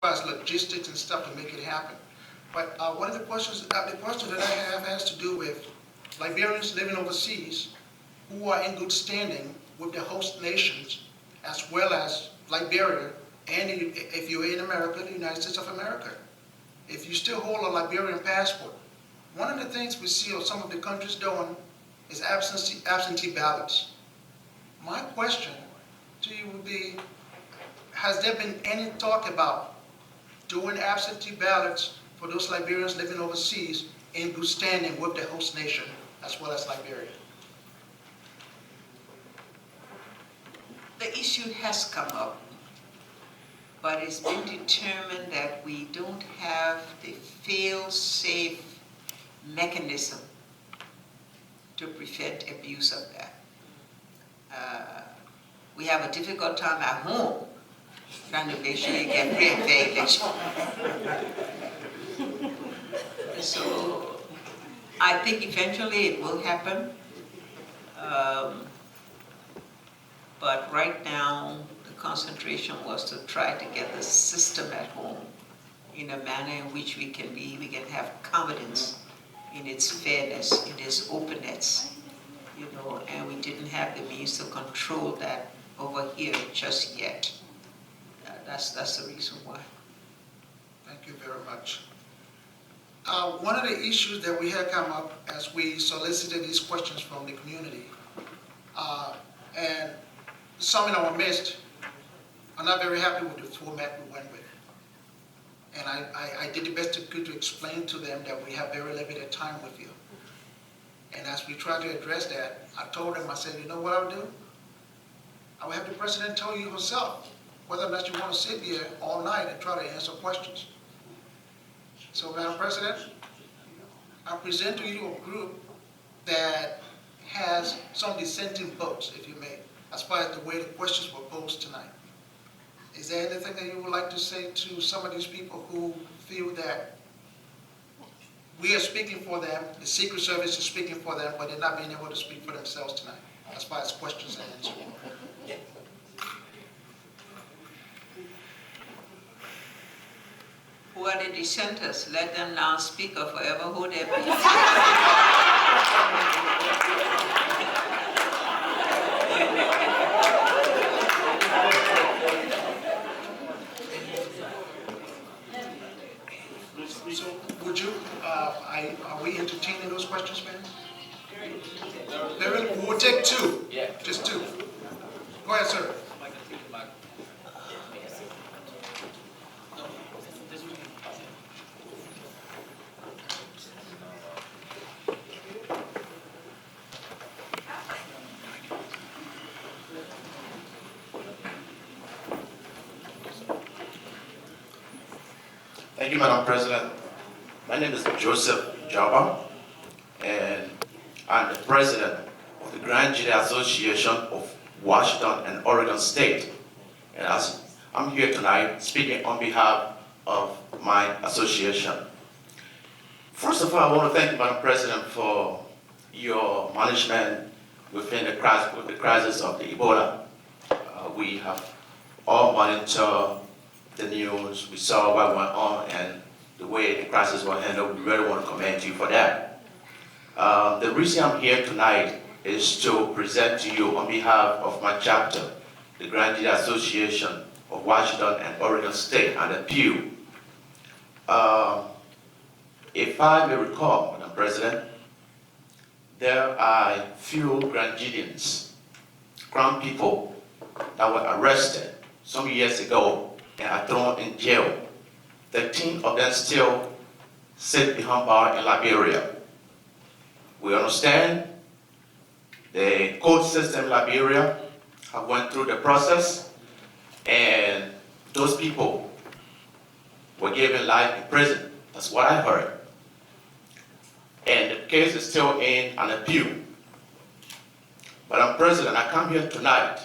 as logistics and stuff to make it happen. But one of the questions that I have has to do with Liberians living overseas who are in good standing with the host nations, as well as Liberia, and if you're in America, the United States of America. If you still hold a Liberian passport, one of the things we see of some of the countries doing is absentee ballots. My question to you would be, has there been any talk about doing absentee ballots for those Liberians living overseas in good standing with the host nation as well as Liberia? The issue has come up, but it's been determined that we don't have the fail-safe mechanism to prevent abuse of that. We have a difficult time at home trying to make sure you get free and fair election. So I think eventually it will happen. But right now, the concentration was to try to get the system at home in a manner in which we can have confidence in its fairness, in its openness, and we didn't have the means to control that over here just yet. That's the reason why. Thank you very much. One of the issues that we had come up as we solicited these questions from the community, and some in our midst are not very happy with the format we went with. And I did the best I could to explain to them that we have very limited time with you. And as we tried to address that, I told them, I said, you know what I'll do? I will have the president tell you herself whether or not you want to sit here all night and try to answer questions. So, Madam President, I present to you a group that has some dissenting votes, if you may, as far as the way the questions were posed tonight. Is there anything that you would like to say to some of these people who feel that we are speaking for them, the Secret Service is speaking for them, but they're not being able to speak for themselves tonight, as far as questions and answers? Who are the dissenters? Let them now speak or forever hold their peace. So, would you, are we entertaining those questions, man? We'll take two. Yeah. Just two. Go ahead, sir. Thank you, Madam President. My name is Joseph Jarbah, and I'm the president of the Grand Gedeans Association of Washington and Oregon State. And I'm here tonight speaking on behalf of my association. First of all, I want to thank you, Madam President, for your management within the crisis of the Ebola. We have all monitored the news, we saw what went on and the way the crisis was handled. We really want to commend you for that. The reason I'm here tonight is to present to you on behalf of my chapter, the Grand Gedeans Association of Washington and Oregon State, and the Pew. If I may recall, Madam President, there are few Grand Gedeans, Crown people that were arrested some years ago and are thrown in jail. 13 of them still sit behind bars in Liberia. We understand the court system in Liberia have went through the process, and those people were given life in prison. That's what I heard. And the case is still in an appeal. But I'm President, I come here tonight.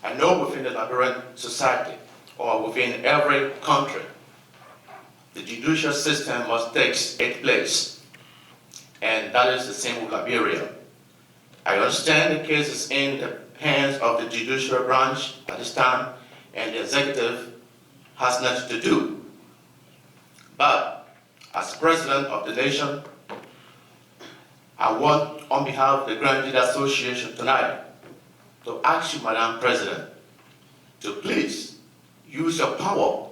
I know within the Liberian society, or within every country, the judicial system must take its place. And that is the same with Liberia. I understand the case is in the hands of the judicial branch at this time, and the executive has nothing to do. But as president of the nation, I want, on behalf of the Grand Gedeans Association tonight, to ask you, Madam President, to please use your power,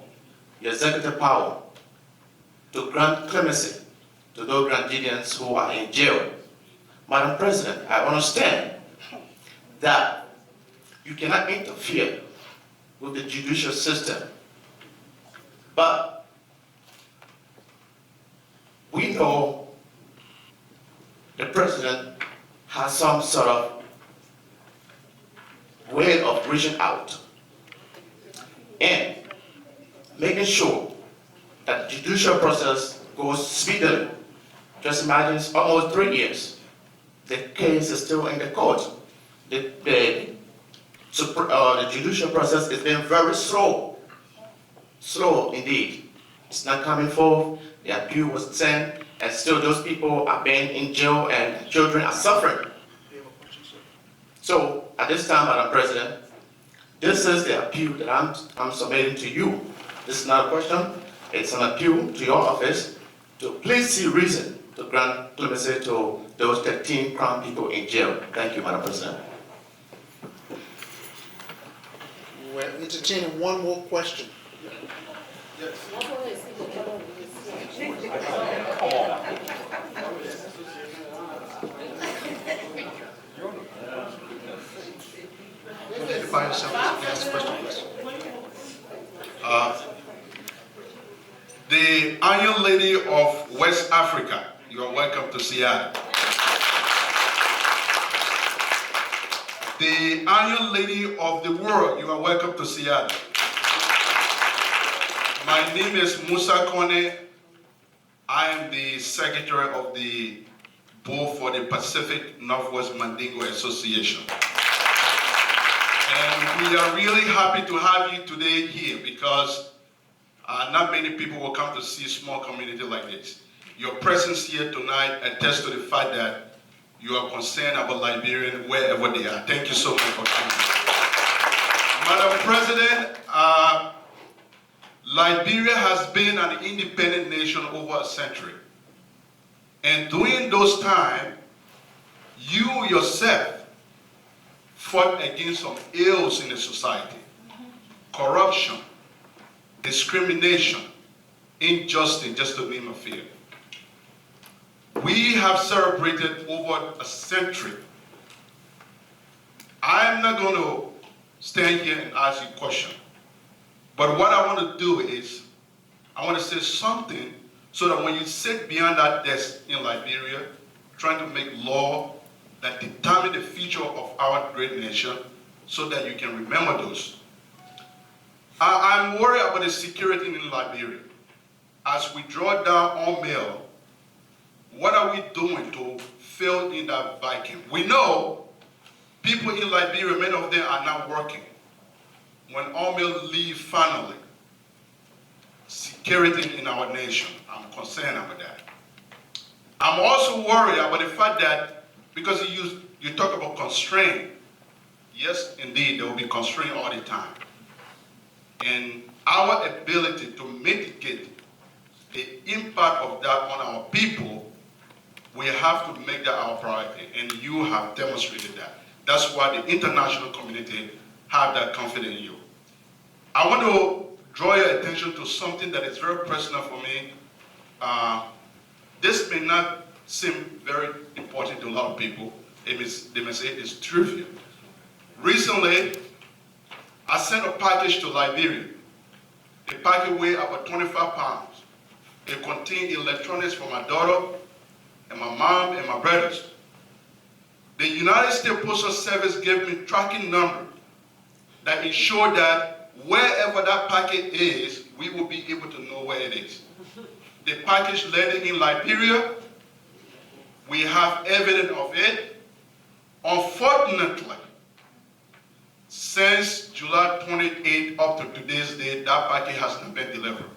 your executive power, to grant clemency to those Grand Gedeans who are in jail. Madam President, I understand that you cannot interfere with the judicial system, but we know the president has some sort of way of reaching out and making sure that the judicial process goes speedily. Just imagine it's almost 3 years. The case is still in the court. The judicial process is being very slow. Slow indeed. It's not coming forth. The appeal was sent, and still those people are being in jail and children are suffering. So at this time, Madam President, this is the appeal that I'm submitting to you. This is not a question. It's an appeal to your office to please see reason to grant clemency to those 13 Crown people in jail. Thank you, Madam President. We're entertaining one more question. Identify yourself and ask a question, please. The Iron Lady of West Africa, you are welcome to Seattle. The Iron Lady of the world, you are welcome to Seattle. My name is Musa Kone. I am the secretary of the board for the Pacific Northwest Mandingo Association. And we are really happy to have you today here because not many people will come to see a small community like this. Your presence here tonight attests to the fact that you are concerned about Liberians wherever they are. Thank you so much for coming. Madam President, Liberia has been an independent nation over a century. And during those times, you yourself fought against some ills in the society. Corruption, discrimination, injustice, just to name a few. We have celebrated over a century. I'm not going to stand here and ask you a question. But what I want to do is, I want to say something so that when you sit behind that desk in Liberia, trying to make law that determine the future of our great nation, so that you can remember those. I'm worried about the security in Liberia. As we draw down our mail, what are we doing to fill in that vacuum? We know people in Liberia, many of them are not working. When all mail leave finally, security in our nation, I'm concerned about that. I'm also worried about the fact that, because you talk about constraint, yes, indeed, there will be constraint all the time. And our ability to mitigate the impact of that on our people, we have to make that our priority, and you have demonstrated that. That's why the international community have that confidence in you. I want to draw your attention to something that is very personal for me. This may not seem very important to a lot of people. They may say it's trivial. Recently, I sent a package to Liberia. The package weighed about 25 pounds. It contained electronics for my daughter, and my mom, and my brothers. The United States Postal Service gave me tracking number that ensured that wherever that packet is, we will be able to know where it is. The package landed in Liberia. We have evidence of it. Unfortunately, since July 28th up to today's date, that packet has not been delivered.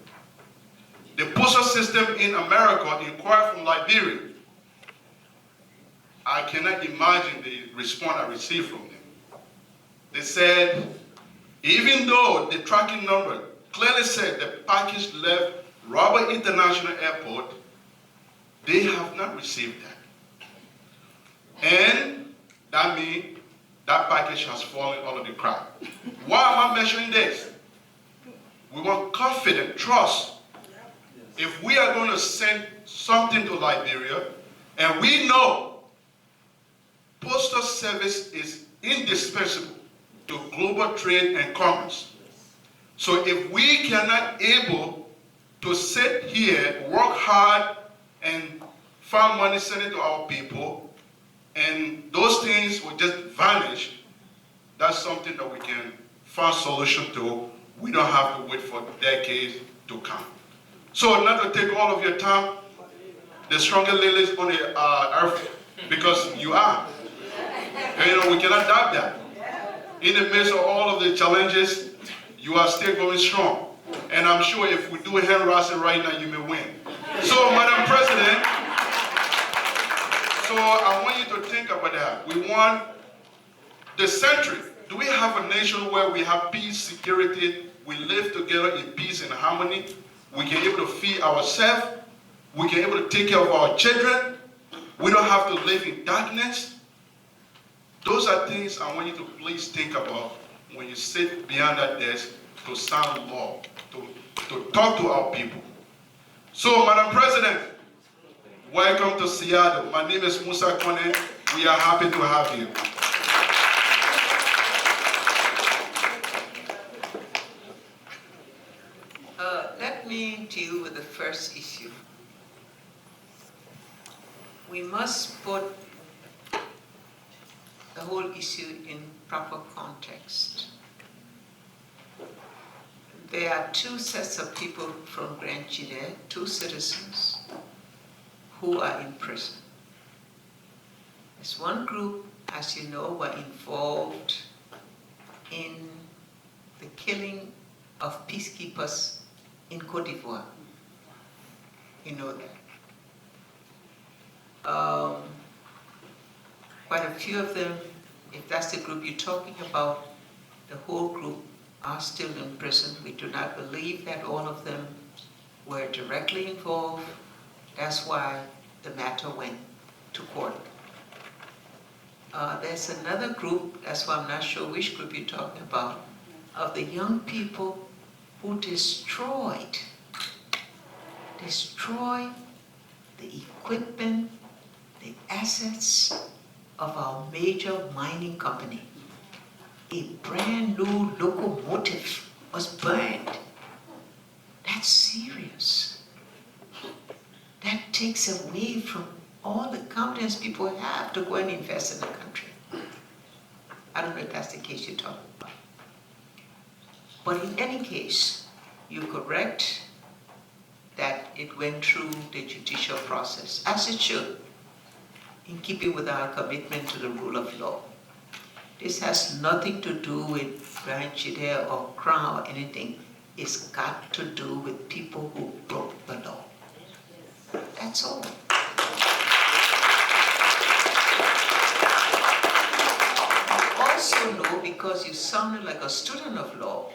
The postal system in America inquired from Liberia. I cannot imagine the response I received from them. They said, even though the tracking number clearly said the package left Robert International Airport. They have not received that. And that means that package has fallen under the crack. Why am I mentioning this? We want confidence, trust. If we are going to send something to Liberia, and we know postal service is indispensable to global trade and commerce. So if we cannot able to sit here, work hard, and find money, send it to our people, and those things will just vanish, that's something that we can find solution to. We don't have to wait for decades to come. So not to take all of your time, the strongest ladies on the earth, because you are. And, you know, we cannot doubt that. In the midst of all of the challenges, you are still going strong. And I'm sure if we do a hand wrestle right now, you may win. So, Madam President, so I want you to think about that. We want the century. Do we have a nation where we have peace, security, we live together in peace and harmony, we can be able to feed ourselves, we can be able to take care of our children, we don't have to live in darkness? Those are things I want you to please think about when you sit behind that desk to sound law, to talk to our people. So, Madam President, welcome to Seattle. My name is Musa Kone. We are happy to have you. Let me deal with the first issue. We must put the whole issue in proper context. There are two sets of people from Grand Gedeans, two citizens, who are in prison. There's one group, as you know, were involved in the killing of peacekeepers in Côte d'Ivoire. You know that. Quite a few of them, if that's the group you're talking about, the whole group are still in prison. We do not believe that all of them were directly involved. That's why the matter went to court. There's another group, that's why I'm not sure which group you're talking about, of the young people who destroyed the equipment, the assets of our major mining company. A brand new locomotive was burned. That's serious. That takes away from all the confidence people have to go and invest in the country. I don't know if that's the case you're talking about. But in any case, you're correct that it went through the judicial process, as it should, in keeping with our commitment to the rule of law. This has nothing to do with Grand Gedeans or Crown or anything. It's got to do with people who broke the law. That's all. You also know, because you sounded like a student of law,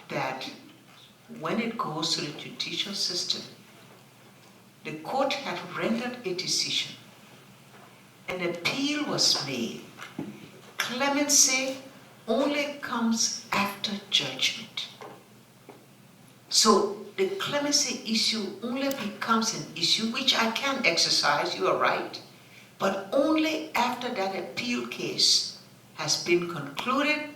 that when it goes to the judicial system, the court had rendered a decision. An appeal was made. Clemency only comes after judgment. So the clemency issue only becomes an issue which I can exercise, you are right, but only after that appeal case has been concluded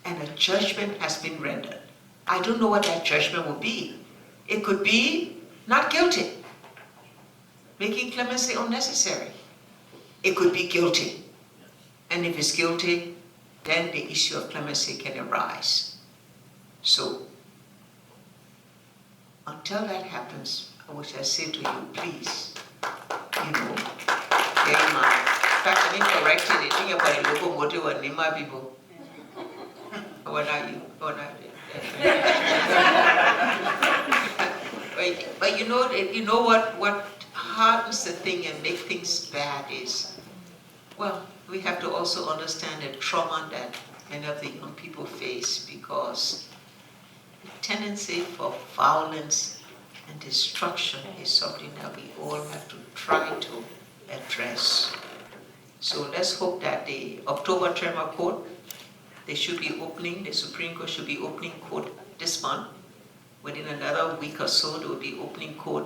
and a judgment has been rendered. I don't know what that judgment will be. It could be not guilty, making clemency unnecessary. It could be guilty. And if it's guilty, then the issue of clemency can arise. So, until that happens, I would just say to you, please, you know, bear in mind. In fact, I didn't correct it. The thing about the locomotive and Nima people. What are you? What are you? But you know what hardens the thing and make things bad is, well, we have to also understand the trauma that many of the young people face, because the tendency for violence and destruction is something that we all have to try to address. So let's hope that the October term of court, they should be opening, the Supreme Court should be opening court this month. Within another week or so, they will be opening court.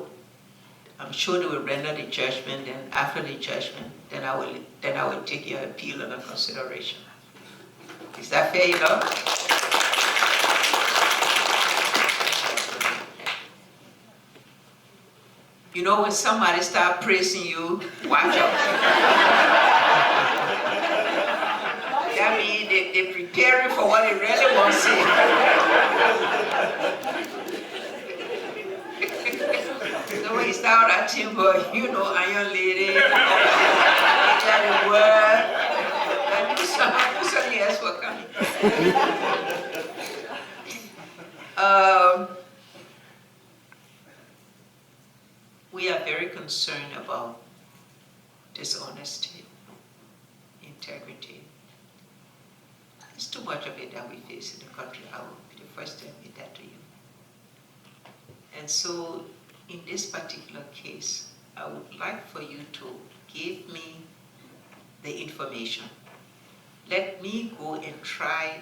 I'm sure they will render the judgment, and after the judgment, then I will take your appeal under consideration. Is that fair enough? You know, when somebody starts praising you, watch out. That means they're preparing for what they really want to say. So when you start acting, but you know, iron lady, that the word, that you something else for coming. We are very concerned about dishonesty, integrity. There's too much of it that we face in the country. I will be the first to admit that to you. And so, in this particular case, I would like for you to give me the information. Let me go and try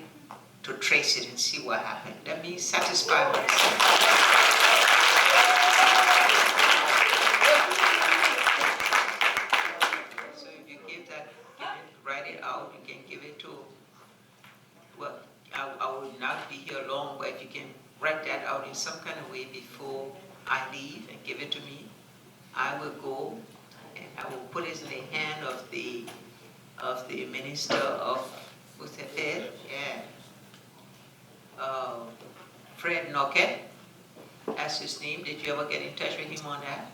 to trace it and see what happened. Let me satisfy myself. Write it out, you can give it to, well, I will not be here long, but if you can write that out in some kind of way before I leave and give it to me, I will go and I will put it in the hand of the Minister of, what's that there? Yeah. Fred Nocket, that's his name. Did you ever get in touch with him on that?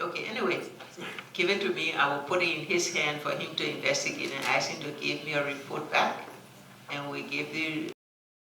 Okay, anyway, give it to me. I will put it in his hand for him to investigate and ask him to give me a report back. And we give the